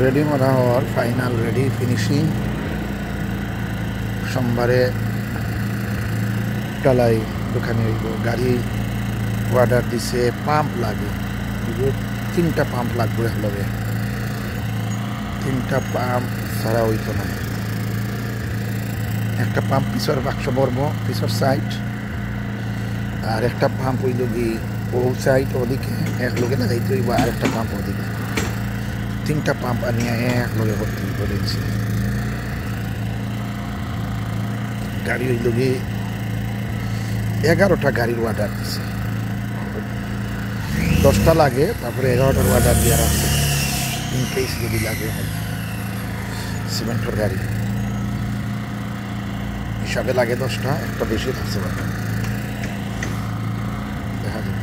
Ready করা হওয়ার final ready finishing সোমবারে ডালাই দোকানে গাড়ি অর্ডার দিছে পাম্প লাগে 3টা পাম্প লাগবে হলবে 3টা পাম্প ছাড়া হইতো না একটা পাম্প পিছর বাক্স বর্ম পিছর সাইড আর একটা পাম্প হইল কি ও সাইড ওদিকে এক লোকে লাগাইতে হইব আর একটা পাম্প ওদিকে 3টা পাম্প আনিয়ে এক লোকে ভর্তি করেছি গাড়ি হইল কি 11টা গাড়ির অর্ডার দিছে 10টা লাগে তারপরে 11টার অর্ডার দেওয়ার আছে ইন কেস যদি লাগে সিমেন্টের গাড়ি হিসাবে লাগে 10টা একটা বেশি থাকছে দেখা যাবে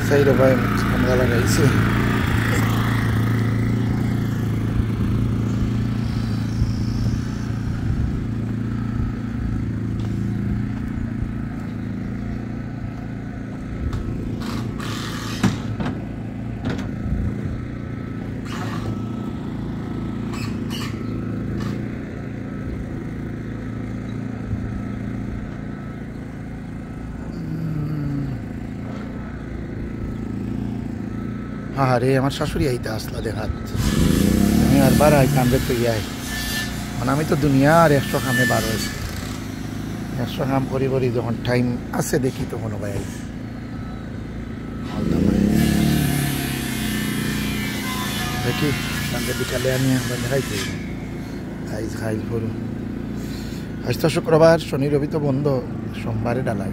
Saída vai como ela vai isso. আরে আমার শাশুড়ি আইতে আসলা দেখাত আমি আর বার আইতাম রে তুই আই মানে আমি তো দুনিয়ার 100 কামে বার হয়েছি 100 কাম করি করি যখন টাইম আছে দেখি তখন ভাই দেখি সন্ধ্যে বিকালে আমি আমরা দেখাইতে আইজ খাইল করু আজ তো শুক্রবার শনি রবি তো বন্ধ সোমবারে ডালাই